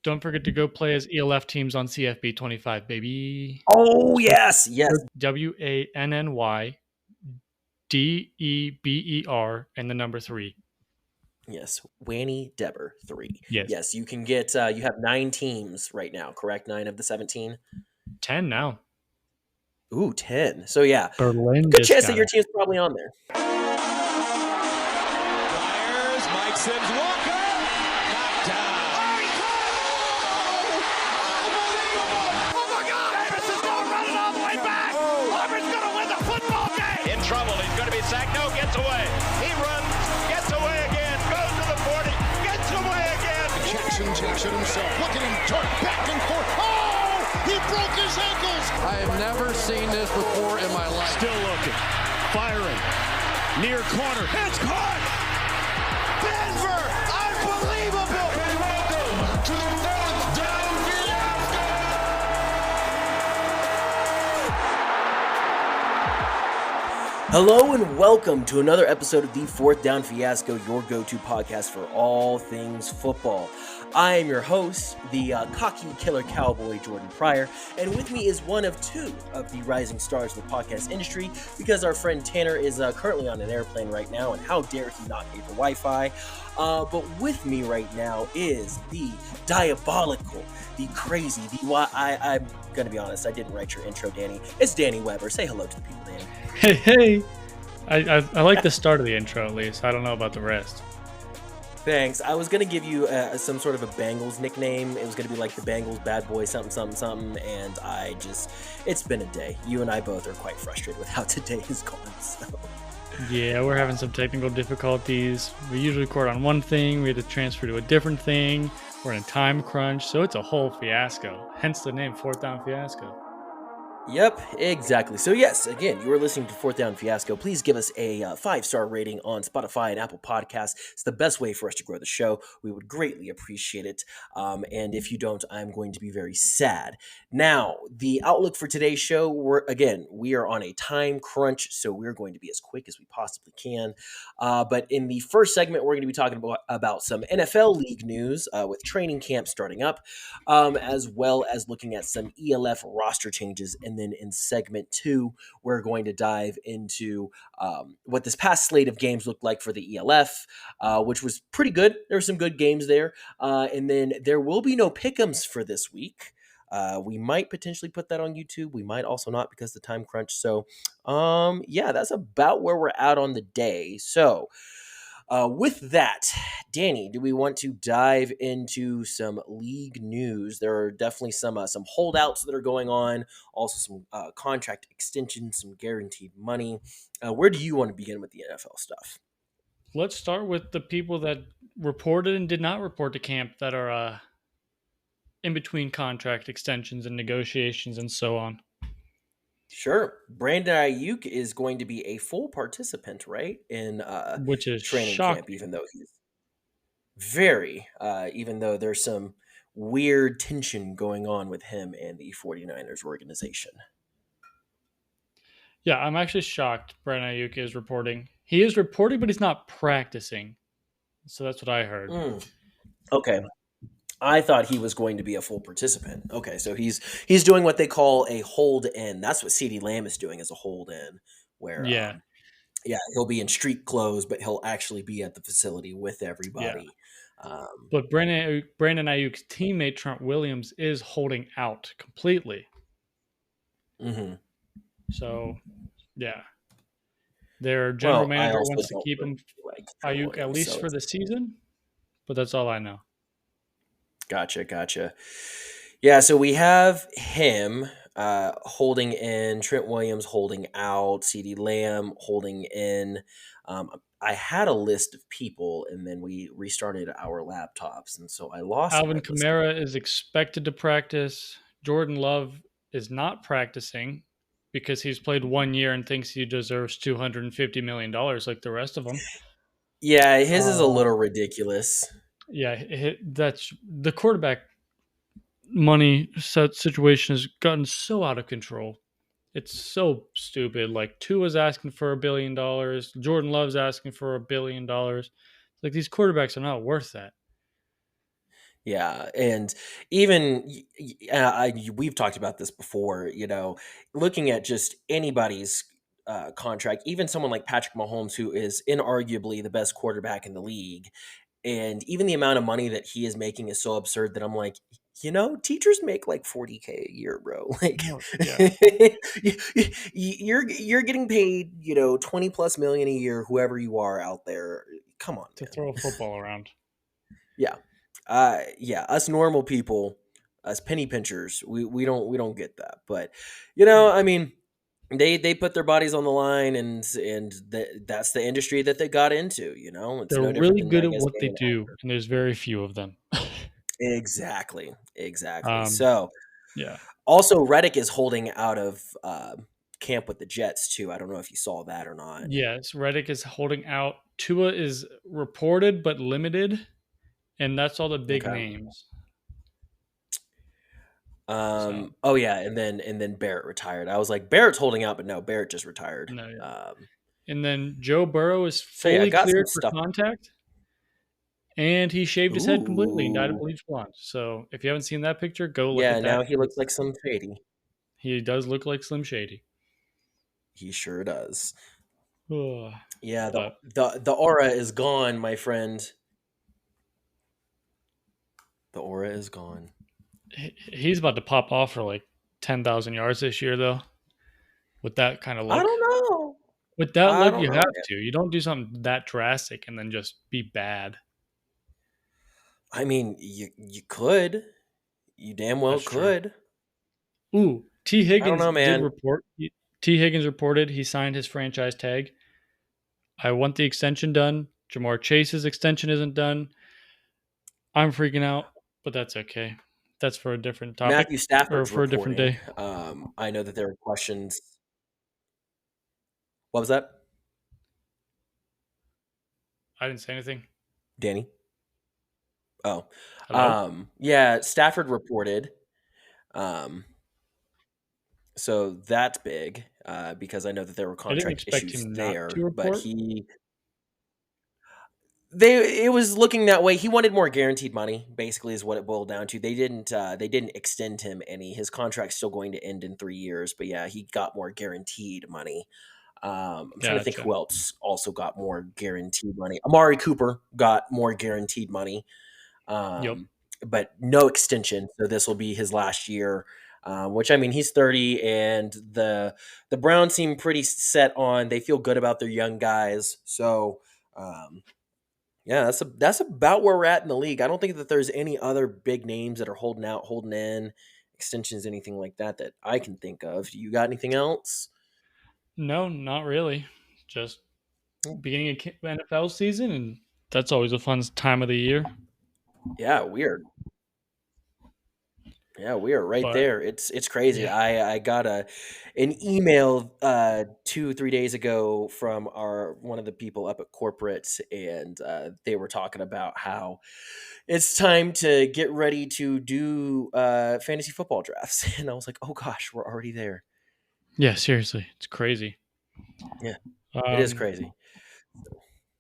don't forget to go play as ELF teams on CFB 25, baby. Oh, yes. WANNYDEBER and the number 3. Yes, Wanny Deber 3. Yes. Yes, you can get, you have 9 teams right now, correct? 9 of the 17? 10 now. Ooh, 10. So, yeah, Berlin good just chance got that your it. team's probably on there. Fires, Mike Sims, Walker, knocked down. Oh, he caught it! Unbelievable! Oh, my God! Davis is now running all the way back. Auburn's going to win the football game. In trouble. He's going to be sacked. No, gets away. He runs, gets away again, goes to the 40, gets away again. Jackson takes it himself. Look at him turn back and forth. Oh! He broke his ankles. I have never seen this before in my life. Still looking. Firing. Near corner. It's caught! Denver! Unbelievable! And welcome to the fourth down fiasco! Hello and welcome to another episode of the Fourth Down Fiasco, your go-to podcast for all things football. I am your host, the cocky killer cowboy, Jordan Pryor, and with me is one of 2 of the rising stars of the podcast industry, because our friend Tanner is currently on an airplane right now, and how dare he not pay for Wi-Fi. But with me right now is the diabolical, the crazy, I'm going to be honest, I didn't write your intro, Danny. It's Danny Weber. Say hello to the people, Danny. Hey. I like the start of the intro at least. I don't know about the rest. Thanks. I was going to give you some sort of a Bengals nickname. It was going to be like the Bengals bad boy something, and it's been a day. You and I both are quite frustrated with how today has gone, so. Yeah, we're having some technical difficulties. We usually record on one thing. We had to transfer to a different thing. We're in a time crunch, so it's a whole fiasco. Hence the name Fourth Down Fiasco. Yep, exactly. So yes, again, you are listening to Fourth Down Fiasco. Please give us a 5-star rating on Spotify and Apple Podcasts. It's the best way for us to grow the show. We would greatly appreciate it. And if you don't, I'm going to be very sad. Now, the outlook for today's show, we are on a time crunch, so we're going to be as quick as we possibly can. But in the first segment, we're going to be talking about some NFL league news with training camp starting up, as well as looking at some ELF roster changes. And then in segment 2, we're going to dive into what this past slate of games looked like for the ELF, which was pretty good. There were some good games there. And then there will be no pick'ems for this week. We might potentially put that on YouTube. We might also not because of the time crunch. So, that's about where we're at on the day. So, with that, Danny, do we want to dive into some league news? There are definitely some holdouts that are going on, also some contract extensions, some guaranteed money. Where do you want to begin with the NFL stuff? Let's start with the people that reported and did not report to camp that are in between contract extensions and negotiations and so on. Sure. Brandon Ayuk is going to be a full participant, right? In which is training shocking. camp, even though he's even though there's some weird tension going on with him and the 49ers organization. Yeah, I'm actually shocked Brandon Ayuk is reporting. He is reporting, but he's not practicing. So that's what I heard. Okay. I thought he was going to be a full participant. Okay, so he's doing what they call a hold in. That's what CeeDee Lamb is doing, as a hold in, where he'll be in street clothes, but he'll actually be at the facility with everybody. Yeah. But Brandon Ayuk's teammate Trent Williams is holding out completely. Mm-hmm. So, yeah, their general manager wants to keep him Ayuk at least for the season, but that's all I know. Gotcha. Yeah, so we have him holding in, Trent Williams holding out, CeeDee Lamb holding in. I had a list of people, and then we restarted our laptops, and so I lost. Alvin Kamara is expected to practice. Jordan Love is not practicing because he's played 1 year and thinks he deserves $250 million like the rest of them. Yeah, his is a little ridiculous. Yeah, that's the quarterback money situation has gotten so out of control. It's so stupid. Like Tua's asking for $1 billion. Jordan Love's asking for $1 billion. Like these quarterbacks are not worth that. Yeah, and even we've talked about this before. Looking at just anybody's contract, even someone like Patrick Mahomes, who is inarguably the best quarterback in the league, and even the amount of money that he is making is so absurd that I'm like, teachers make like 40K a year, bro. Like, Oh, yeah. you're getting paid, 20 plus million a year, whoever you are out there. Come on, To man. throw a football around. Yeah. Yeah, us normal people, us penny pinchers, we don't get that. But I mean, they put their bodies on the line, and that's the industry that they got into. It's They're no different really than, good I at guess, what they being an do, actor. and there's very few of them. Exactly. Um, So yeah. also Reddick is holding out of camp with the Jets too. I don't know if you saw that or not. Yes, Reddick is holding out. Tua is reported but limited, and that's all the big Okay. names. So Oh yeah, and then Barrett retired. I was like, Barrett's holding out, but no, Barrett just retired. no, yeah. And then Joe Burrow is So yeah, I fully got some cleared for stuff. contact, and he shaved his head completely and dyed it Ooh. bleach blonde. So if you haven't seen that picture, go look Yeah, at that. now he looks like some shady. He does look like Slim Shady. He sure does. Ugh. Yeah, the But the aura is gone, my friend. The aura is gone. he's about to pop off for like 10,000 yards this year, though. With that kind of I look. don't know. With that I look, don't you know, have man. to. You don't do something that drastic and then just be bad. I mean, you could. You damn well That's true. could. Ooh, T. I don't Higgins know, did man. report. T. Higgins reported he signed his franchise tag. I want the extension done. Jamar Chase's extension isn't done. I'm freaking out, but that's okay. That's for a different topic Matthew or Stafford's for a different reporting. day. I know that there are questions. What was that, I didn't say anything. Danny? Oh, Hello? yeah. Stafford reported. Um, so that's big because I know that there were I didn't contract expect issues him not to there, but report. it was looking that way. He wanted more guaranteed money, basically, is what it boiled down to. They didn't extend him any. His contract's still going to end in 3 years, but yeah, he got more guaranteed money. I'm trying to think Gotcha. who else also got more guaranteed money. Amari Cooper got more guaranteed money, Yep. um, but no extension. So this will be his last year. Which, I mean, he's 30, and the Browns seem pretty set on. They feel good about their young guys, so yeah, that's about where we're at in the league. I don't think that there's any other big names that are holding out, holding in extensions, anything like that I can think of. You got anything else? No, not really. Just beginning of NFL season, and that's always a fun time of the year. Yeah, weird. Yeah, we are right But there. It's crazy. yeah, I got an email 2-3 days ago from our one of the people up at corporate, and they were talking about how it's time to get ready to do fantasy football drafts, and I was like, oh gosh, we're already there. yeah. Seriously, it's crazy. Yeah, it is Um, crazy.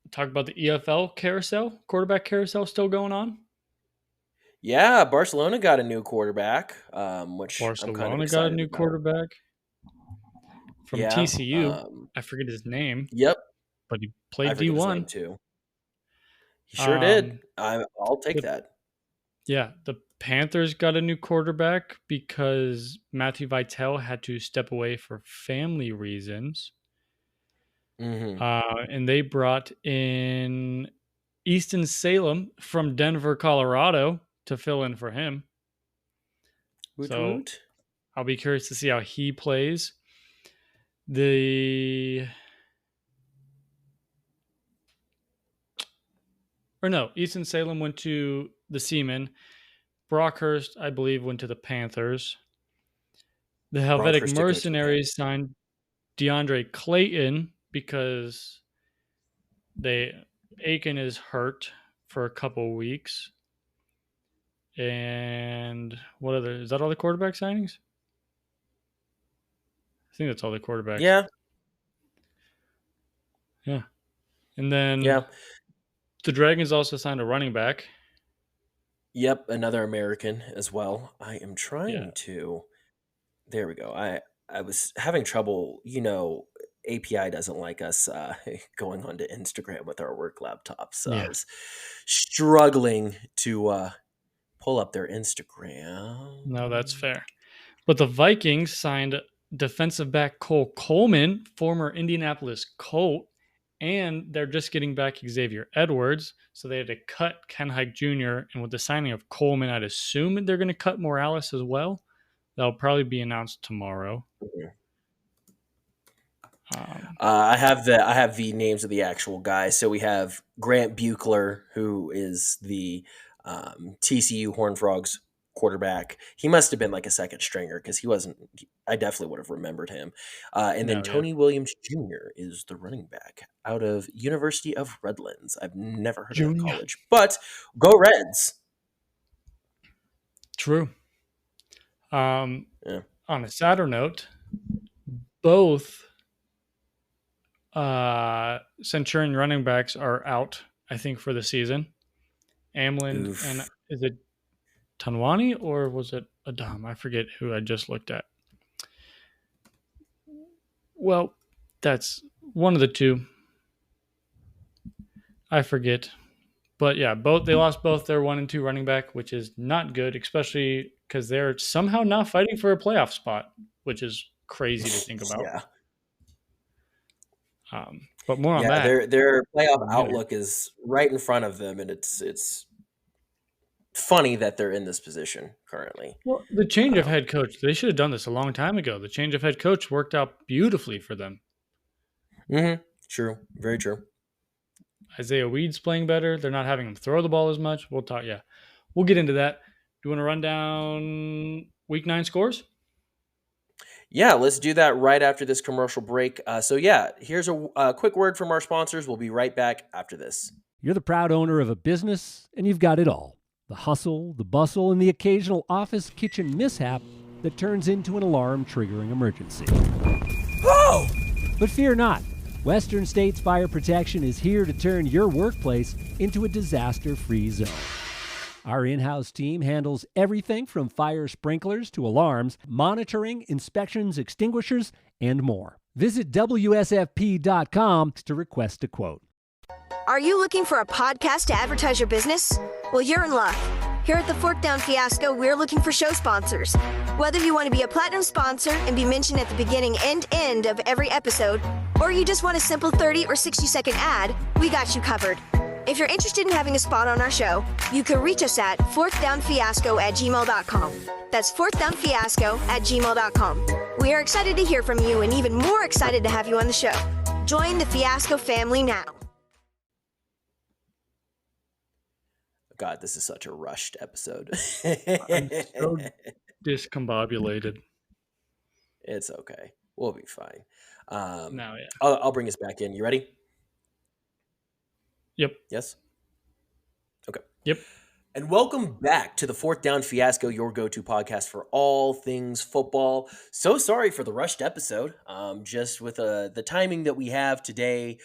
talk about the EFL carousel, quarterback carousel, still going on. Yeah, Barcelona got a new quarterback, which I'm kind of Barcelona got a excited new about. quarterback from Yeah. TCU. I forget his name, Yep. but he I played forget his name D1. too. He sure did. Um, I'll take the that. Yeah, the Panthers got a new quarterback because Matthew Vitale had to step away for family reasons. Hmm. And they brought in Easton Salem from Denver, Colorado to fill in for him. Woot So woot. I'll be curious to see how he plays. Easton Salem went to the Seamen. Brockhurst, I believe, went to the Panthers. The Helvetic Brockhurst did go to the Panthers. Mercenaries signed DeAndre Clayton because Aiken is hurt for a couple weeks. And what other is that all the quarterback signings? I think that's all the quarterbacks. Yeah. Yeah. And then Yeah. the Dragons also signed a running back. Yep, another American as well. I am Yeah. trying to. There we go. I was having trouble. API doesn't like us going onto Instagram with our work laptops. So I Yeah. was struggling to pull up their Instagram. No, that's fair. But the Vikings signed defensive back Cole Coleman, former Indianapolis Colt, and they're just getting back Xavier Edwards. So they had to cut Ken Hike Jr. And with the signing of Coleman, I'd assume they're going to cut Morales as well. That'll probably be announced tomorrow. Mhm. Um, I have the names of the actual guys. So we have Grant Buechler, who is the TCU Horned Frogs quarterback. He must have been like a second stringer because he wasn't. I definitely would have remembered him. And then no, yeah. Tony Williams Jr. is the running back out of University of Redlands. I've never heard of that Junior. college, but go Reds! True. Yeah. On a sadder note, both Centurion running backs are out, I think, for the season. Amland Oof. and is it Tanwani or was it Adam? I forget who I just looked at. Well, that's one of the two. I forget. But yeah, they lost both their 1 and 2 running back, which is not good, especially because they're somehow not fighting for a playoff spot, which is crazy to think about. Yeah. But more on Yeah, that. their playoff later. outlook is right in front of them, and it's funny that they're in this position currently. Well, the change of head coach, they should have done this a long time ago. The change of head coach worked out beautifully for them. Mm-hmm. True. Very true. Isaiah Weed's playing better. They're not having him throw the ball as much. We'll talk. Yeah, we'll get into that. Do you want to run down Week 9 scores? Yeah, let's do that right after this commercial break. Here's a quick word from our sponsors. We'll be right back after this. You're the proud owner of a business, and you've got it all. The hustle, the bustle, and the occasional office kitchen mishap that turns into an alarm-triggering emergency. Oh! But fear not. Western States Fire Protection is here to turn your workplace into a disaster-free zone. Our in-house team handles everything from fire sprinklers to alarms, monitoring, inspections, extinguishers, and more. Visit WSFP.com to request a quote. Are you looking for a podcast to advertise your business? Well, you're in luck. Here at the Fourth Down Fiasco, we're looking for show sponsors. Whether you want to be a platinum sponsor and be mentioned at the beginning and end of every episode, or you just want a simple 30 or 60-second ad, we got you covered. If you're interested in having a spot on our show, you can reach us at fourthdownfiasco@gmail.com. That's fourthdownfiasco@gmail.com. We are excited to hear from you and even more excited to have you on the show. Join the Fiasco family now. God, this is such a rushed episode. I'm so discombobulated. It's okay. We'll be fine. Now, yeah. I'll bring us back in. You ready? Yep. Yes? Okay. Yep. And welcome back to the Fourth Down Fiasco, your go-to podcast for all things football. So sorry for the rushed episode. Just with the timing that we have today,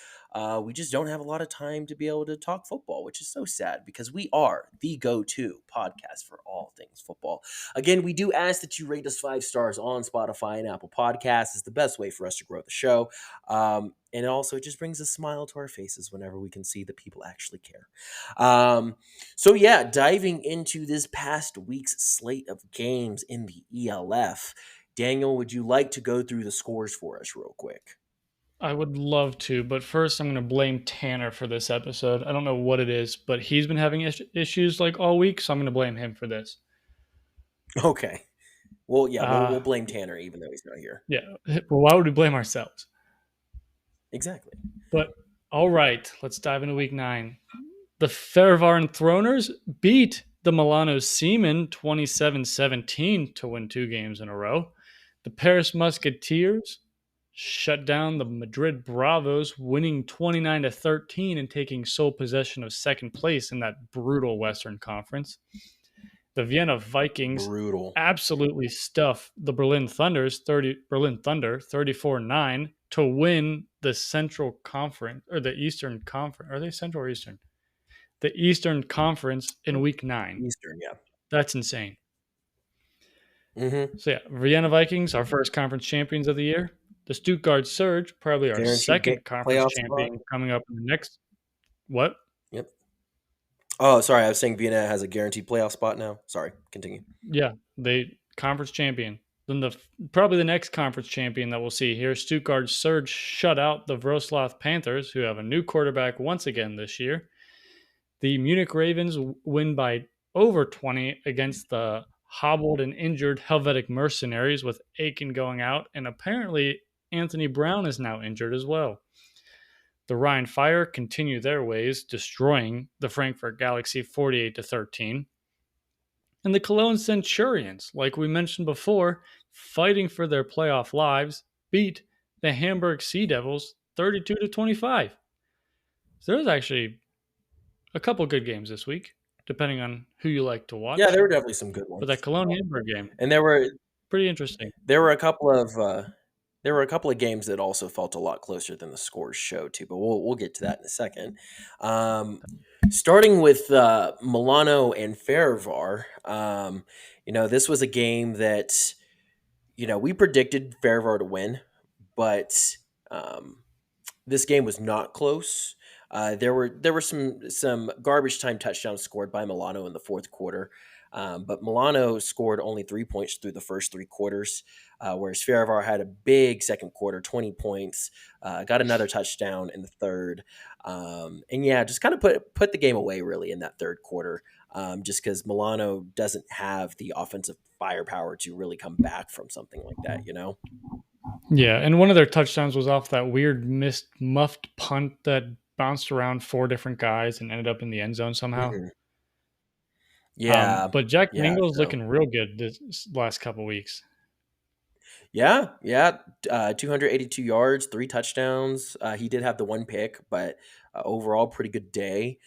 we just don't have a lot of time to be able to talk football, which is so sad because we are the go-to podcast for all things football. Again, we do ask that you rate us 5 stars on Spotify and Apple Podcasts. It's the best way for us to grow the show. And it also just brings a smile to our faces whenever we can see that people actually care. Diving into this past week's slate of games in the ELF, Daniel, would you like to go through the scores for us real quick? I would love to, but first I'm going to blame Tanner for this episode. I don't know what it is, but he's been having issues like all week, so I'm going to blame him for this. Okay. Well, yeah, we'll blame Tanner even though he's not here. Yeah. Well, why would we blame ourselves? Exactly. But all right, let's dive into week 9. The Fairvarn Throners beat the Milano Seamen 27-17 to win 2 games in a row. The Paris Musketeers shut down the Madrid Bravos, winning 29-13 and taking sole possession of second place in that brutal Western Conference. The Vienna Vikings absolutely stuffed the Berlin Thunder 34-9 to win the Central Conference or the Eastern Conference. Are they Central or Eastern? the Eastern Conference in Week 9. Eastern, yeah. That's insane. Mm-hmm. So, yeah, Vienna Vikings, our first conference champions of the year. The Stuttgart Surge, probably our Guaranteed second conference playoff champion spot. coming up in the next. What? Yep. Oh, sorry. I was saying Vienna has a guaranteed playoff spot now. Sorry. Continue. Yeah, they conference champion. Then probably the next conference champion that we'll see here, Stuttgart Surge shut out the Wroclaw Panthers, who have a new quarterback once again this year. The Munich Ravens win by over 20 against the hobbled and injured Helvetic Mercenaries, with Aiken going out, and apparently Anthony Brown is now injured as well. The Rhine Fire continue their ways, destroying the Frankfurt Galaxy 48-13. And the Cologne Centurions, like we mentioned before, fighting for their playoff lives, beat the Hamburg Sea Devils 32-25. So there's actually a couple good games this week, depending on who you like to watch. Yeah, there were definitely some good ones. But that Cologne Hamburg game, and there were pretty interesting. There were a couple of games that also felt a lot closer than the scores show too, but we'll get to that in a second. Starting with Milano and Farivar, this was a game that we predicted Farivar to win, but this game was not close. There were some garbage time touchdowns scored by Milano in the fourth quarter. But Milano scored only 3 points through the first 3 quarters, whereas Farivar had a big second quarter, 20 points, got another touchdown in the third. Just kind of put the game away really in that third quarter, just because Milano doesn't have the offensive firepower to really come back from something like that, Yeah, and one of their touchdowns was off that weird muffed punt that bounced around 4 different guys and ended up in the end zone somehow. Mm-hmm. Yeah, but Jack Mingle's looking real good this last couple weeks. Yeah, 282 yards, 3 touchdowns. He did have the 1 pick, but overall, pretty good day.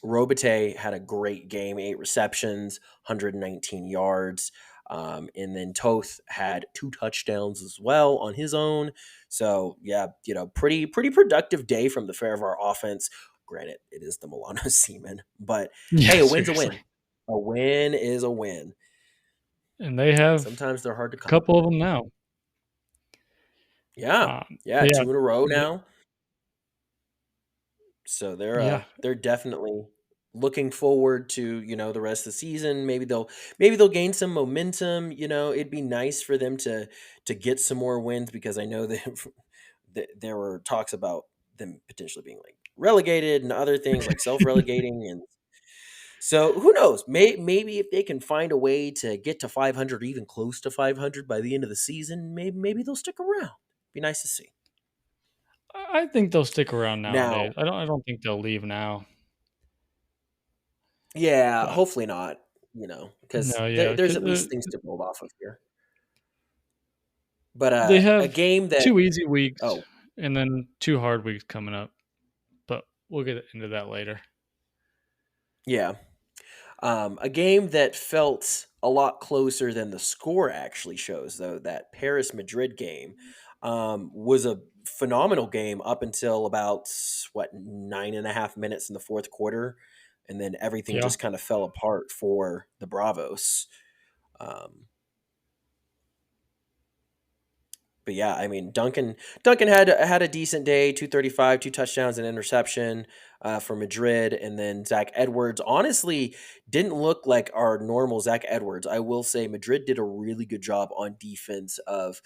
Robitaille had a great game, 8 receptions, 119 yards. And then Toth had 2 touchdowns as well on his own. So, yeah, pretty productive day from the Farivar offense. Granted, it is the Milano Seamen, but hey, a win's a win. A win is a win. And they have sometimes they're hard to come. A couple of them now. Yeah, 2 in a row now. So they're definitely looking forward to the rest of the season. Maybe they'll gain some momentum. It'd be nice for them to get some more wins, because I know that there were talks about them potentially being like relegated and other things like self-relegating, and so who knows? Maybe if they can find a way to get to 500, or even close to 500 by the end of the season, maybe they'll stick around. Be nice to see. I think they'll stick around nowadays. I don't think they'll leave now. Yeah, hopefully not. Because there's at least things to build off of here. But they have a game that 2 easy weeks, and then 2 hard weeks coming up. But we'll get into that later. Yeah. A game that felt a lot closer than the score actually shows, though, that Paris-Madrid game was a phenomenal game up until about 9.5 minutes in the fourth quarter, and then everything just kind of fell apart for the Bravos. But yeah, I mean, Duncan had a decent day, 235, 2 touchdowns, and interception for Madrid. And then Zach Edwards honestly didn't look like our normal Zach Edwards. I will say Madrid did a really good job on defense of,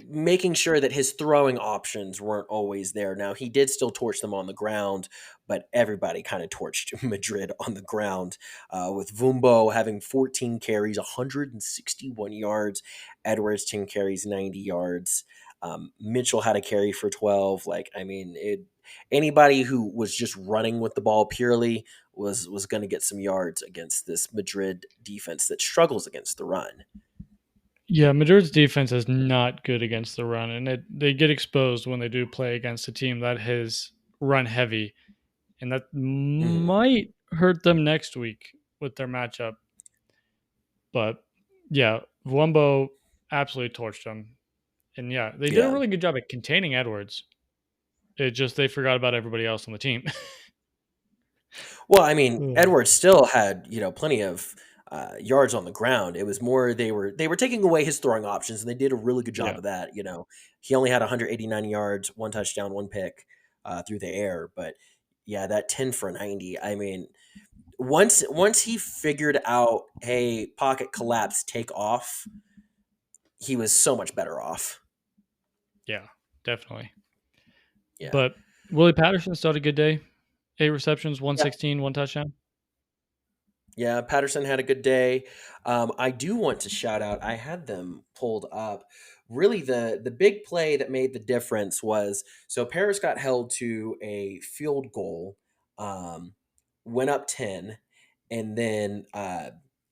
making sure that his throwing options weren't always there. Now, he did still torch them on the ground, but everybody kind of torched Madrid on the ground, with Vumbo having 14 carries, 161 yards, Edwards 10 carries, 90 yards. Mitchell had a carry for 12. Anybody who was just running with the ball purely was going to get some yards against this Madrid defense that struggles against the run. Yeah, Madrid's defense is not good against the run, and they get exposed when they do play against a team that has run heavy, and that might hurt them next week with their matchup. But yeah, Wumbo absolutely torched them, and they did a really good job at containing Edwards. It just they forgot about everybody else on the team. Well, I mean, Mm. Edwards still had plenty of yards on the ground. It was more they were taking away his throwing options, and they did a really good job Yeah. of that. He only had 189 yards, 1 touchdown, 1 pick through the air. But yeah, that 10 for 90. I mean, once he figured out, hey, pocket collapse, take off, he was so much better off. Yeah, definitely. Yeah. But Willie Patterson still had a good day. 8 receptions, 116, 1 touchdown. Yeah, Patterson had a good day. I do want to shout out, I had them pulled up. Really, the big play that made the difference was, so Paris got held to a field goal, went up 10, and then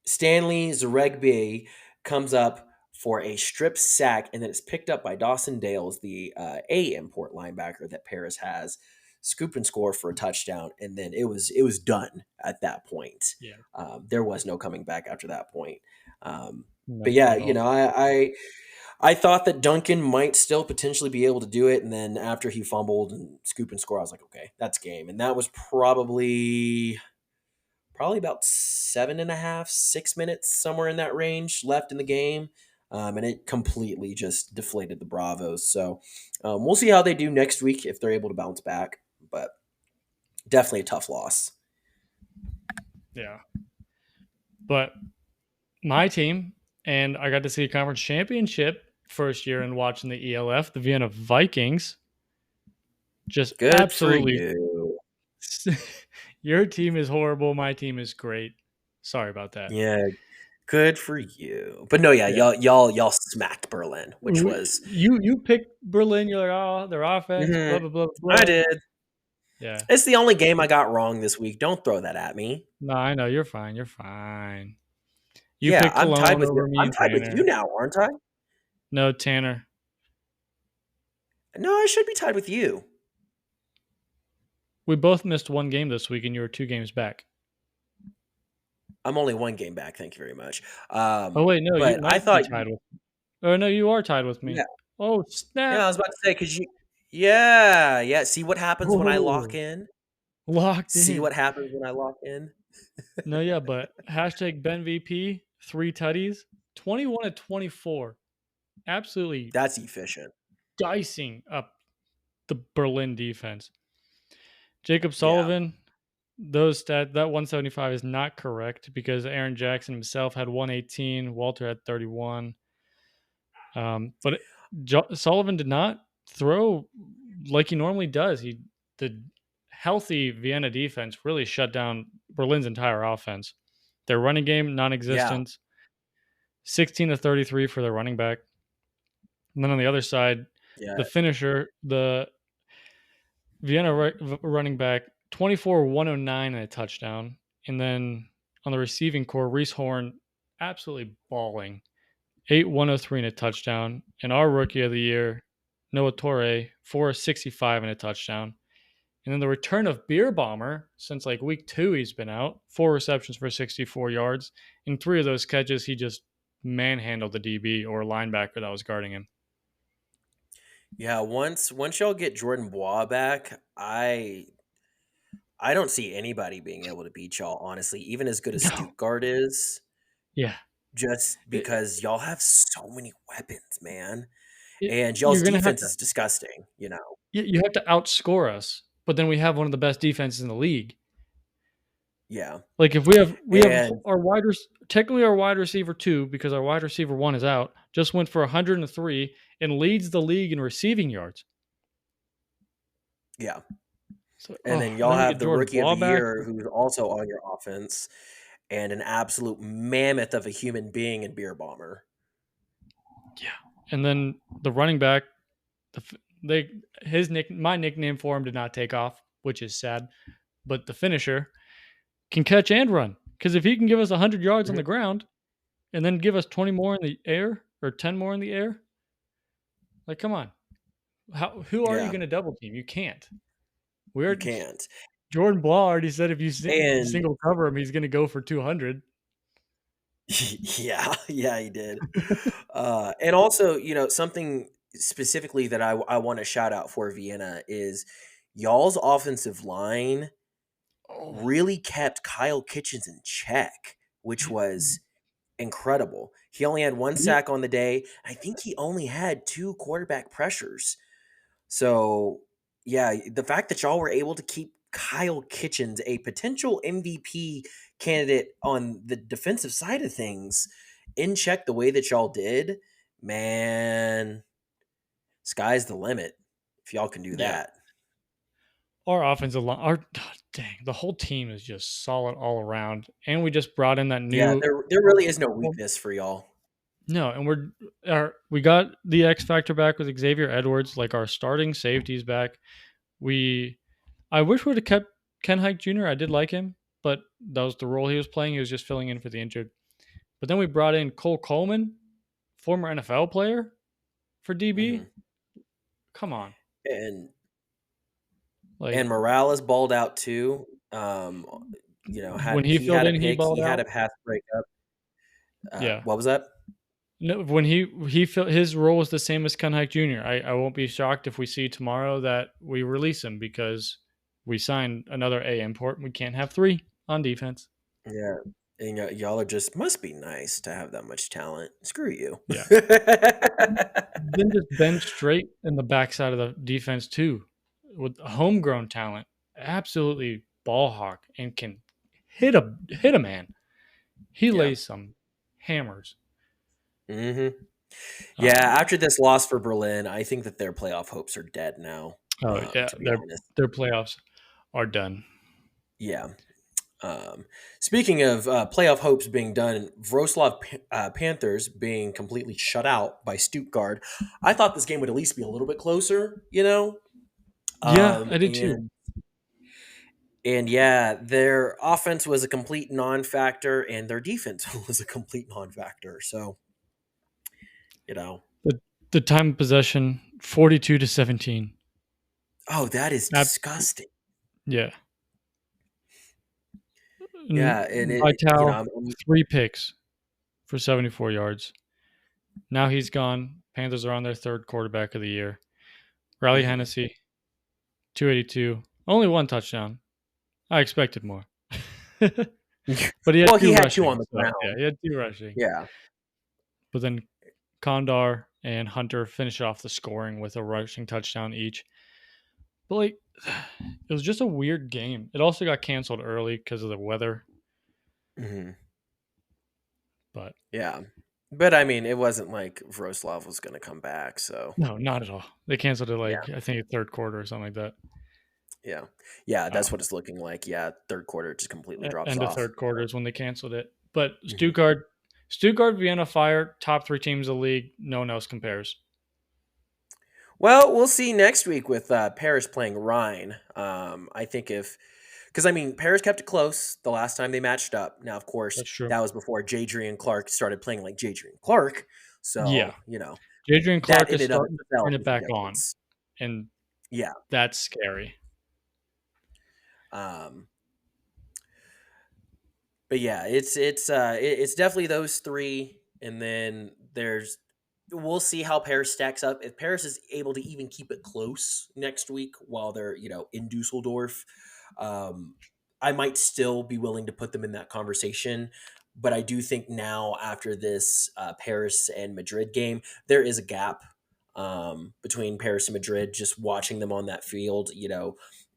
Stanley Zaregbe comes up for a strip sack, and then it's picked up by Dawson Dales, the A import linebacker that Paris has. Scoop and score for a touchdown, and then it was done at that point. Yeah. There was no coming back after that point. No, But yeah, not at all. I thought that Duncan might still potentially be able to do it, and then after he fumbled and scoop and score, I was like, okay, that's game. And that was probably about 7.5, 6 minutes, somewhere in that range left in the game. And it completely just deflated the Bravos. So we'll see how they do next week if they're able to bounce back. But definitely a tough loss. Yeah. But my team, and I got to see a conference championship first year in watching the ELF, the Vienna Vikings. Just Good absolutely. for you. Your team is horrible. My team is great. Sorry about that. Yeah, good for you. But no, yeah. y'all smacked Berlin, which was you picked Berlin. You're like, oh, their offense, blah blah blah blah. I did. Yeah, it's the only game I got wrong this week. Don't throw that at me. No, I know you're fine. You're fine. You Yeah, picked I'm tied Cologne with over you. me. I'm and tied with Tanner. you now, aren't I? No, Tanner. No, I should be tied with you. We both missed one game this week, and you were 2 games back. I'm only 1 game back. Thank you very much. Oh wait, no, but you might I thought be tied with me. Oh no, you are tied with me. Yeah. Oh snap! Yeah, I was about to say because you. Yeah. See what happens when I lock in. Locked in. See what happens when I lock in. No, yeah, but hashtag BenVP 3 tutties, 21-24. Absolutely, that's efficient. Dicing up the Berlin defense. Jacob Sullivan, those stats, that 175 is not correct because Aaron Jackson himself had 118, Walter had 31. But Sullivan did not throw like he normally does. The healthy Vienna defense really shut down Berlin's entire offense. Their running game, non-existent. 16-33 for their running back. And then on the other side, the finisher, the Vienna running back, 24-109 and a touchdown. And then on the receiving core, Reese Horn absolutely balling. 8-103 and a touchdown. And our rookie of the year, Noah Torre, 4-65 and a touchdown. And then the return of Beer Bomber, since like week 2 he's been out, 4 receptions for 64 yards. In 3 of those catches, he just manhandled the DB or linebacker that was guarding him. Yeah, once y'all get Jordan Bois back, I don't see anybody being able to beat y'all, honestly, even as good as Stuttgart is. Yeah. Just because y'all have so many weapons, man. And y'all's defense is disgusting, you know. You have to outscore us, but then we have one of the best defenses in the league. Yeah. Like if we have our wide receiver 2, because our wide receiver 1 is out, just went for 103 and leads the league in receiving yards. Yeah. So, and then y'all have the rookie of the year who's also on your offense and an absolute mammoth of a human being in Beer Bomber. Yeah. And then the running back, my nickname for him did not take off, which is sad. But the finisher can catch and run. Because if he can give us 100 yards on the ground and then give us 20 more in the air or 10 more in the air, like, come on. Who are you going to double team? You can't. You can't. Jordan Bois already said if you single cover him, he's going to go for 200. Yeah, he did. And also, something specifically that I want to shout out for Vienna is y'all's offensive line really kept Kyle Kitchens in check, which was incredible. He only had one sack on the day. I think he only had 2 quarterback pressures. So, yeah, the fact that y'all were able to keep Kyle Kitchens, a potential MVP candidate on the defensive side of things, in check the way that y'all did, man, sky's the limit if y'all can do that. Our offensive line, the whole team is just solid all around. And we just brought in that new. Yeah, there really is no weakness for y'all. No, and we got the X factor back with Xavier Edwards, like our starting safeties back. I wish we'd have kept Ken Hike Jr. I did like him, but that was the role he was playing. He was just filling in for the injured. But then we brought in Cole Coleman, former NFL player, for DB. Mhm. Come on. And Like, Morales balled out too. when he filled had a in, he pick, balled he had out. a pass breakup. Yeah. What was that? No, when he felt his role was the same as Ken Hike Jr. I won't be shocked if we see tomorrow that we release him because we signed another A import and we can't have 3 on defense. Yeah. And y'all are just must be nice to have that much talent. Screw you. Yeah. Then just bench straight in the backside of the defense too, with homegrown talent, absolutely ball hawk and can hit a man. He lays some hammers. Mm-hmm. Yeah, after this loss for Berlin, I think that their playoff hopes are dead now. To be honest. Their playoffs are done. Yeah. Speaking of playoff hopes being done, Wroclaw Panthers being completely shut out by Stuttgart, I thought this game would at least be a little bit closer, Yeah, I did too. And yeah, their offense was a complete non-factor, and their defense was a complete non-factor. So, the time of possession 42-17. Oh, that is disgusting. Yeah. Yeah, and Vital, 3 picks for 74 yards. Now he's gone. Panthers are on their 3rd quarterback of the year. Riley Hennessy, 282. Only 1 touchdown. I expected more. But he had 2 had rushing, 2 on the ground. Yeah, he had 2 rushing. Yeah. But then Kondar and Hunter finish off the scoring with a rushing touchdown each. But it was just a weird game. It also got canceled early because of the weather. Mm-hmm. But yeah. But I mean, it wasn't like Wroclaw was going to come back. So no, not at all. They canceled it I think 3rd quarter or something like that. Yeah. Yeah, that's what it's looking like. Yeah, 3rd quarter just completely drops off. End of 3rd quarter is when they canceled it. But Stuttgart, Vienna Fire, top 3 teams of the league. No one else compares. Well, we'll see next week with Paris playing Rhine. I think because Paris kept it close the last time they matched up. Now, of course, that was before Jadrian Clark started playing like Jadrian Clark. So, Jadrian Clark is starting to turn it back on. And that's scary. But yeah, it's definitely those 3, and then we'll see how Paris stacks up. If Paris is able to even keep it close next week while they're in Dusseldorf, I might still be willing to put them in that conversation. But I do think now after this Paris and Madrid game, there is a gap between Paris and Madrid. Just watching them on that field,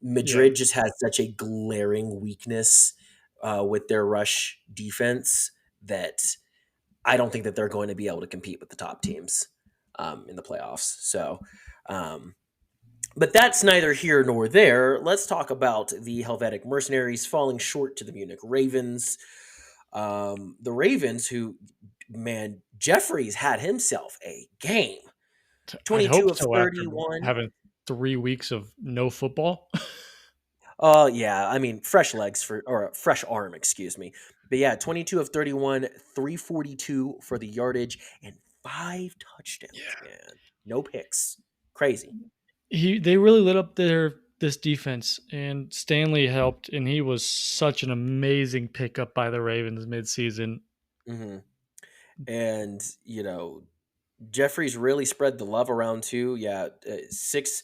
Madrid just has such a glaring weakness with their rush defense that I don't think that they're going to be able to compete with the top teams in the playoffs. So, but that's neither here nor there. Let's talk about the Helvetic Mercenaries falling short to the Munich Ravens. The Ravens, who, man, Jeffries had himself a game. 22 of 31. Having 3 weeks of no football. Oh, yeah. Fresh legs or fresh arm, excuse me. But yeah, 22 of 31, 342 for the yardage, and 5 touchdowns, man. No picks. Crazy. They really lit up this defense, and Stanley helped, and he was such an amazing pickup by the Ravens midseason. Mm-hmm. And, Jeffries really spread the love around too. Yeah, 6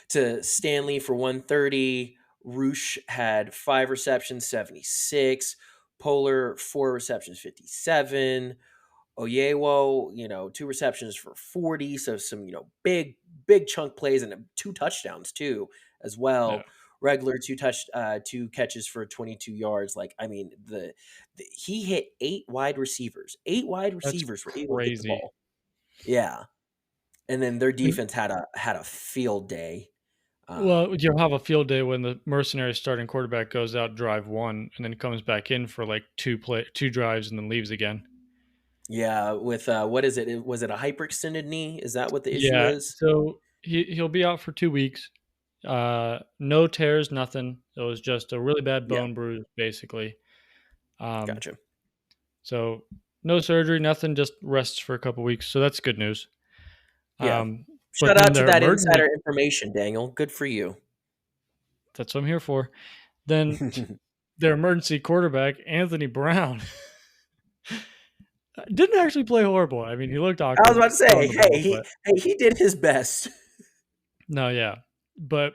to Stanley for 130. Roosh had 5 receptions, 76. Polar 4 receptions, 57. Oyewo, 2 receptions for 40. So some, big chunk plays and 2 touchdowns too, as Yeah, well. Regular 2 catches for 22 yards. Like, I mean, he hit 8 wide receivers. 8 wide that's receivers were able to get the crazy. ball. Yeah. And then their And, defense had a field day. well, you'll have a field day when the mercenary starting quarterback goes out drive one and then comes back in for like two drives and then leaves again. Yeah, with what is it? Was it a hyperextended knee? Is that what the issue Yeah, is? so he'll be out for 2 weeks. No tears, nothing. It was just a really bad Yeah, bone bruise, basically. Um, gotcha. so no surgery, nothing. Just rests for a couple weeks. So that's good news. Yeah. But Shout then out to their that emergency. insider information, Daniel. Good for you. That's what I'm here for. Then their emergency quarterback, Anthony Brown, didn't actually play horrible. I mean, he looked I was awkward about to throwing say, the hey, ball, he but hey, he did his best. no, yeah. But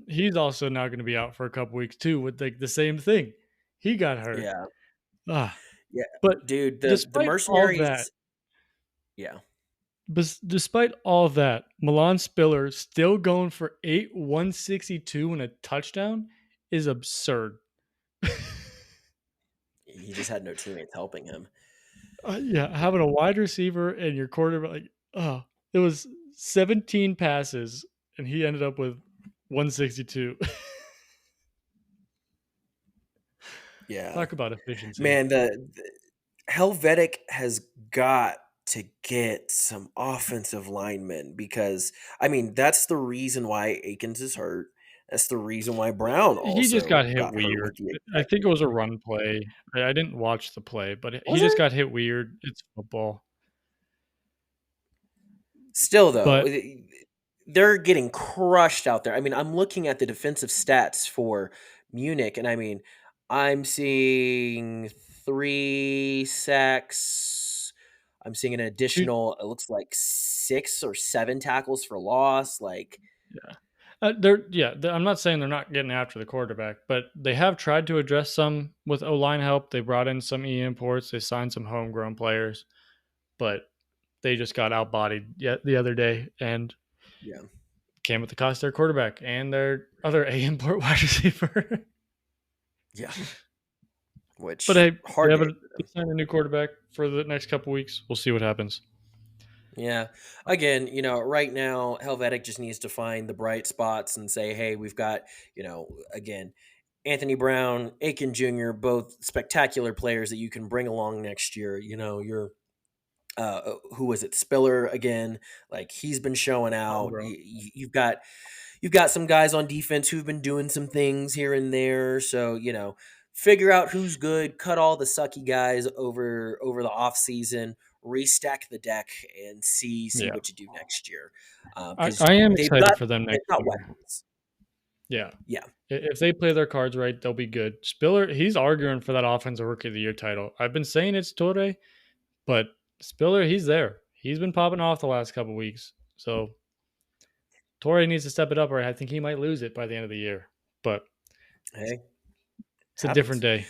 he's also now going to be out for a couple weeks too with like the same thing. He got hurt. Yeah. Ah, Yeah. but Dude, the despite all that, mercenaries, yeah. despite all that, Milan Spiller still going for 162 and a touchdown is absurd. He just had no teammates helping him. Yeah, having a wide receiver and your quarterback, like, oh, it was 17 passes and he ended up with 162. Yeah. Talk about efficiency. Man, the Helvetic has got to get some offensive linemen because I mean that's the reason why Akins is hurt. That's the reason why Brown He just also got hit got hurt weird. with the I think it was a injury. run play. I didn't watch the play, but he Was just it? got hit weird. It's football. Still though, But they're getting crushed out there. I mean, I'm looking at the defensive stats for Munich, and I mean, I'm seeing 3 sacks. I'm seeing an two, additional, it looks like 6 or 7 tackles for loss. Like, yeah. I'm not saying they're not getting after the quarterback, but they have tried to address some with O-line help. They brought in some imports. They signed some homegrown players, but they just got outbodied yet the other day and yeah, came at the cost of their quarterback and their other import wide receiver. yeah. But Which hey, hard day. they signed a new quarterback for the next couple weeks. We'll see what happens. Yeah. Again, right now, Helvetic just needs to find the bright spots and say, hey, we've got, again, Anthony Brown, Aiken Jr., both spectacular players that you can bring along next year. You're, who was it? Spiller again. Like he's been showing out. Homegrown. You've got some guys on defense who've been doing some things here and there. So, figure out who's good, cut all the sucky guys over the offseason, restack the deck, and see Yeah. what you do next year. I, Because I am they've excited got for them they've next got year. weapons. Yeah. Yeah. If they play their cards right, they'll be good. Spiller, he's arguing for that offensive rookie of the year title. I've been saying it's Torre, but Spiller, he's there. He's been popping off the last couple weeks. So Torre needs to step it up, or I think he might lose it by the end of the year. But Hey, it's a happens. different day.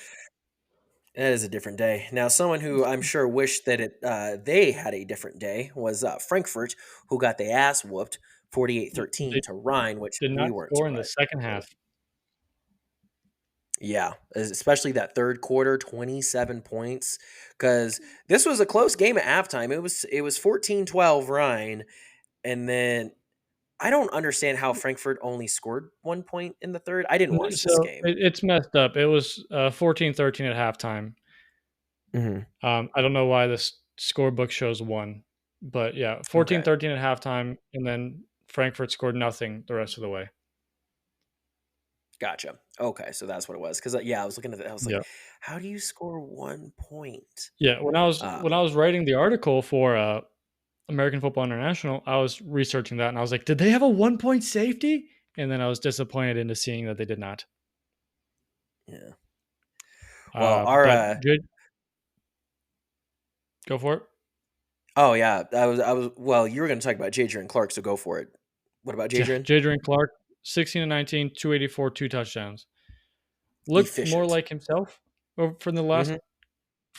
That is a different day. Now, someone who I'm sure wished that they had a different day was Frankfurt, who got the ass whooped 48-13 They to Rhine, which did we not weren't score in the surprised. second half. Yeah, especially that third quarter, 27 points, because this was a close game at halftime. It was 14-12 Rhine, and then I don't understand how Frankfurt only scored 1 point in the third. I didn't watch this So game. it's messed up. It was 14-13 at halftime. Mhm. I don't know why this scorebook shows 1, but yeah, Okay, 14-13 at halftime, and then Frankfurt scored nothing the rest of the way. gotcha. Okay, so that's what it was. Because I was looking at it. I was like, Yeah, how do you score 1 point? yeah. Uh, When I was writing the article for American Football International, I was researching that, and I was like, did they have a 1 point safety? And then I was disappointed into seeing that they did not. yeah. Well, But good, go for it. Oh yeah, well, you were going to talk about Jadrian Clark, so go for it. What about Yeah, Jadrian? Jadrian Clark, 16 and 19, 284, 2 touchdowns. Looked more Efficient. like himself for the last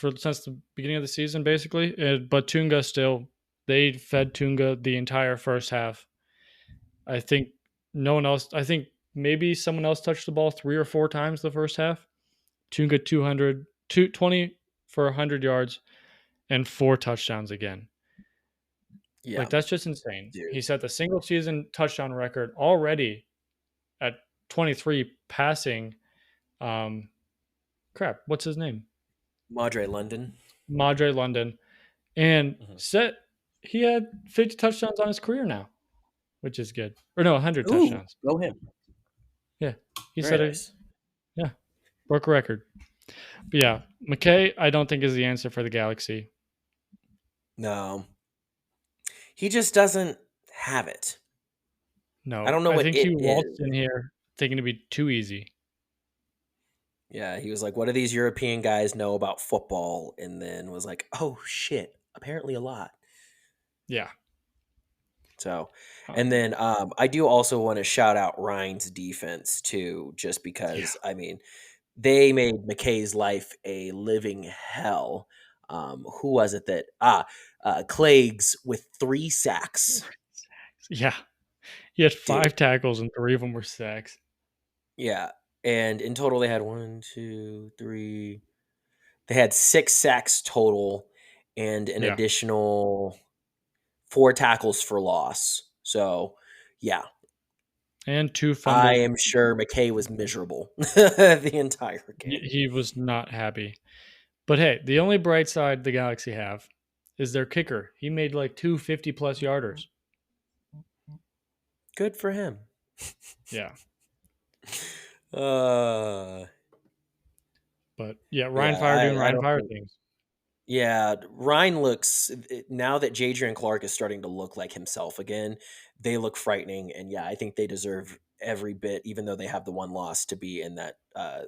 Mhm. since the beginning of the season, basically. But Tunga still, they fed Tunga the entire first half. I think no one else. I think maybe someone else touched the ball 3 or 4 times the first half. Tunga 220 for 100 yards and 4 touchdowns again. Yeah, Like that's just insane. dude. He set the single season touchdown record already at 23 passing. Um, crap, what's his name? Madre London. Madre London, and Mhm. he had 50 touchdowns on his career now, which is good. Or no, 100 Ooh, touchdowns. go him. Yeah, he Very said it. nice. Yeah, broke a record. But yeah, McKay, I don't think is the answer for the Galaxy. No, he just doesn't have it. I No, don't know I what think it he is. waltzed in here thinking it'd be too easy. Yeah, he was like, "What do these European guys know about football?" And then was like, "Oh shit, apparently a lot." Yeah. So, and Um, then I do also want to shout out Ryan's defense too, just yeah. because I mean they made McKay's life a living hell. Who was it that Cleggs with 3 sacks? Yeah. He had Dude, 5 tackles and 3 of them were sacks. yeah. And in total, they had 1, 2, 3. They had 6 sacks total, and an Yeah. additional 4 tackles for loss. So, yeah, And 2 I fumbles. am sure McKay was miserable the entire game. He was not happy. But hey, the only bright side the Galaxy have is their kicker. He made like 250+ yarders. Good for him. Yeah. Uh, But yeah, Ryan yeah, Fire doing I Ryan don't Fire think. things. Yeah, Ryan looks now that Jadrian Clark is starting to look like himself again. They look frightening, and yeah, I think they deserve every bit, even though they have the one loss, to be in that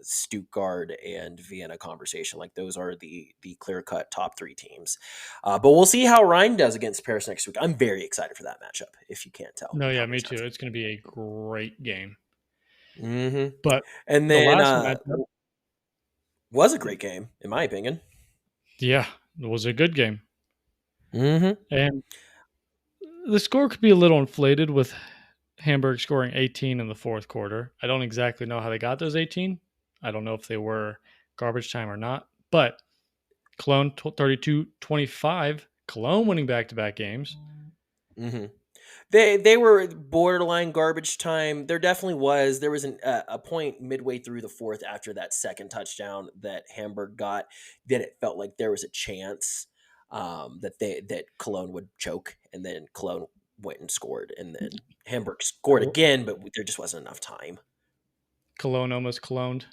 Stuttgart and Vienna conversation. Like those are the clear cut top 3 teams. But we'll see how Ryan does against Paris next week. I'm very excited for that matchup. If you can't tell, No, how yeah, many me times. too. It's going to be a great game. Mm-hmm. But And the then last matchup, was a great game in my opinion. yeah, it was a good game. Mm-hmm. And the score could be a little inflated with Hamburg scoring 18 in the fourth quarter. I don't exactly know how they got those 18. I don't know if they were garbage time or not. But Cologne 32-25. Cologne winning back-to-back games. Mm-hmm. They were borderline garbage time. There definitely was. There was a point midway through the fourth after that second touchdown that Hamburg got that it felt like there was a chance that Cologne would choke, and then Cologne went and scored, and then Hamburg scored again, but there just wasn't enough time. Cologne almost cloned.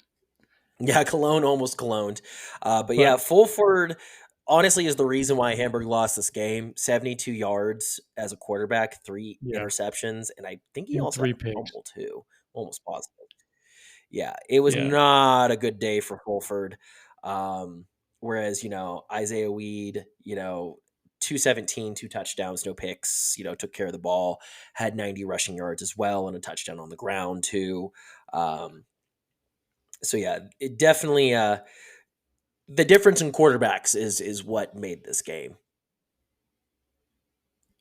Yeah, Cologne almost Cologned. But yeah, But Fulford honestly is the reason why Hamburg lost this game. 72 yards as a quarterback, 3 yeah, interceptions, and I think he and also had 3 a picks. fumble too. Almost positive. Yeah, it was Yeah. not a good day for Fulford. Whereas, Isaiah Weed, 217, 2 touchdowns, no picks, took care of the ball, had 90 rushing yards as well, and a touchdown on the ground too. So yeah, it definitely the difference in quarterbacks is what made this game.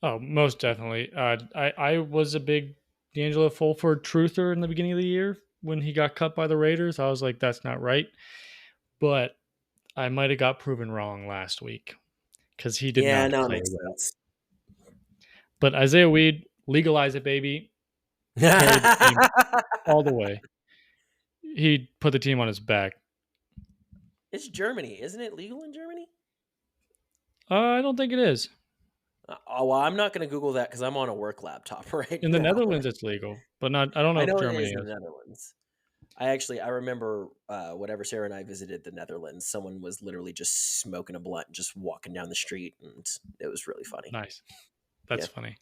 Oh, most definitely. I was a big D'Angelo Fulford truther in the beginning of the year when he got cut by the Raiders. I was like, that's not right. But I might have got proven wrong last week because he did Yeah, not no, it play makes well. sense. But Isaiah Weed, legalize it, baby. Carried the team all the way. He put the team on his back. It's Germany, isn't it legal in Germany? I don't think it is. Well, I'm not going to Google that because I'm on a work laptop right In the now. Netherlands, it's legal, but not. I don't know I if know it Germany is in is. the Netherlands. I remember whenever Sarah and I visited the Netherlands, someone was literally just smoking a blunt and just walking down the street, and it was really funny. Nice. That's Yeah. funny.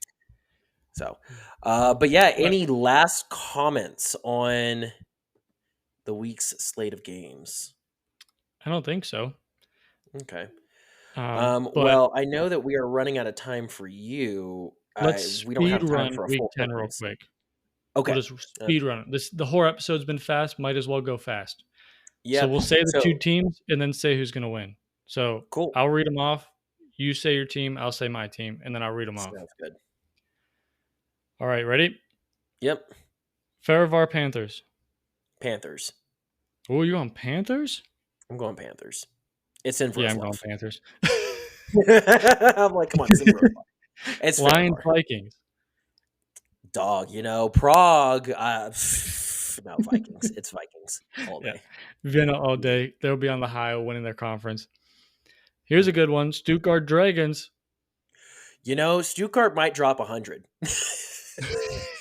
So, but yeah, any last comments on the week's slate of games? I don't think so. Okay. But Well, I know that we are running out of time for you. let's We don't have speed time run for a week full 10 real pick'ems. quick. Okay. We'll just speed run it. The whole episode's been fast. Might as well go fast. Yeah. So we'll say the So, two teams and then say who's going to win. So cool. I'll read them off. You say your team. I'll say my team, and then I'll read them off. Sounds good. All right, ready? Yep. Farivar Panthers. Panthers. Oh, you on Panthers? I'm going Panthers. It's in for Yeah, us I'm going love. Panthers. I'm like, come on, it's in for us love. It's Lions Farivar. Vikings. Dog, Prague. No, Vikings. It's Vikings all day. Vienna all day. They'll be on the high of winning their conference. Here's a good one. Stuttgart Dragons. Stuttgart might drop 100.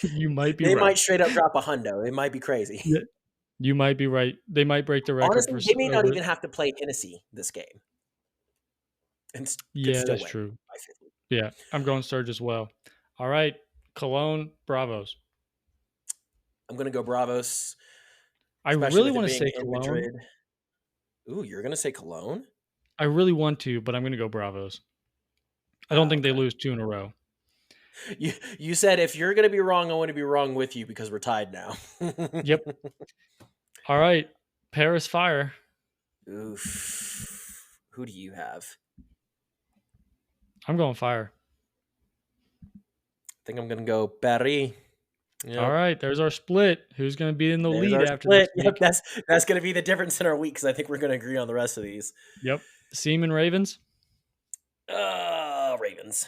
You might be They right. might straight up drop a hundo. It might be crazy. Yeah, you might be right. They might break the record. Honestly, for they may not over- even have to play Tennessee this game. And could Yeah, still that's win true. by 50. Yeah, I'm going Sturge as well. All right, Cologne Bravos. I'm going to go Bravos. I especially really with it want to being say in Cologne. Madrid. Ooh, you're going to say Cologne? I really want to, but I'm going to go Bravos. I don't think they okay. lose 2 in a row. You said if you're going to be wrong, I want to be wrong with you because we're tied now. Yep. All right, Paris Fire. Oof. Who do you have? I'm going Fire. I think I'm going to go Paris. Yep. All right, there's our split. Who's going to be in the There's lead our after split. this Yep, week? that's going to be the difference in our week because I think we're going to agree on the rest of these. Yep. Seaman Ravens. Ravens.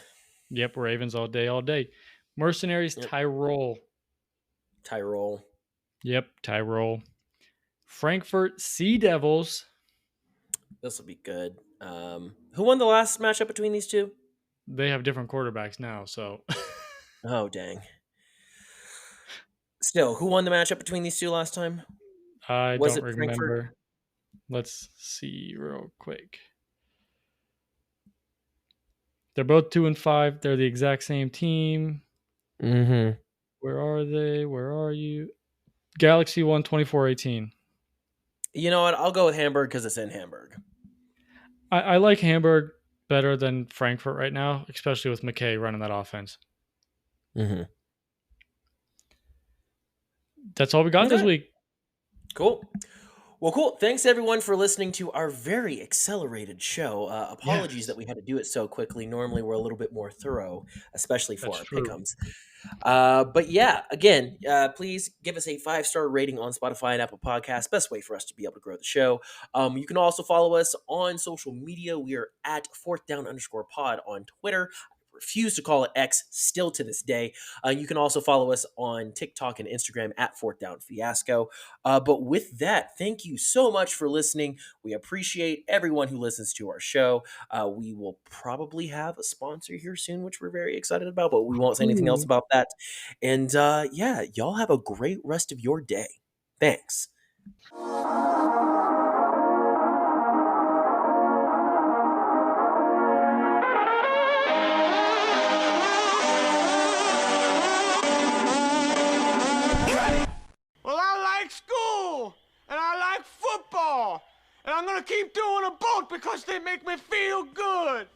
Yep, Ravens all day, all day. Mercenaries Yep. Tyrol. Tyrol. Yep, Tyrol. Frankfurt Sea Devils. This will be good. Who won the last matchup between these two? They have different quarterbacks now, so Oh, dang. Still, who won the matchup between these two last time? I Was don't it Frankfurt? remember. Let's see real quick. They're both 2-5. They're the exact same team. Mm-hmm. Where are they? Where are you? Galaxy won 24-18. You know what? I'll go with Hamburg because it's in Hamburg. I like Hamburg better than Frankfurt right now, especially with McKay running that offense. Mm-hmm. That's all we got this Okay. week. Cool. Well, cool. Thanks, everyone, for listening to our very accelerated show. Apologies Yes. that we had to do it so quickly. Normally, we're a little bit more thorough, especially for That's our true. pick'ems. But yeah, again, please give us a 5-star rating on Spotify and Apple Podcasts. Best way for us to be able to grow the show. You can also follow us on social media. We are at @4thdown_pod on Twitter. Refuse to call it X still to this day. You can also follow us on TikTok and Instagram at 4thdownfiasco. But with that, thank you so much for listening. We appreciate everyone who listens to our show. We will probably have a sponsor here soon, which we're very excited about, but we won't say anything else about that. And yeah, y'all have a great rest of your day. Thanks. Well, I like school, and I like football, and I'm gonna keep doing them both because they make me feel good.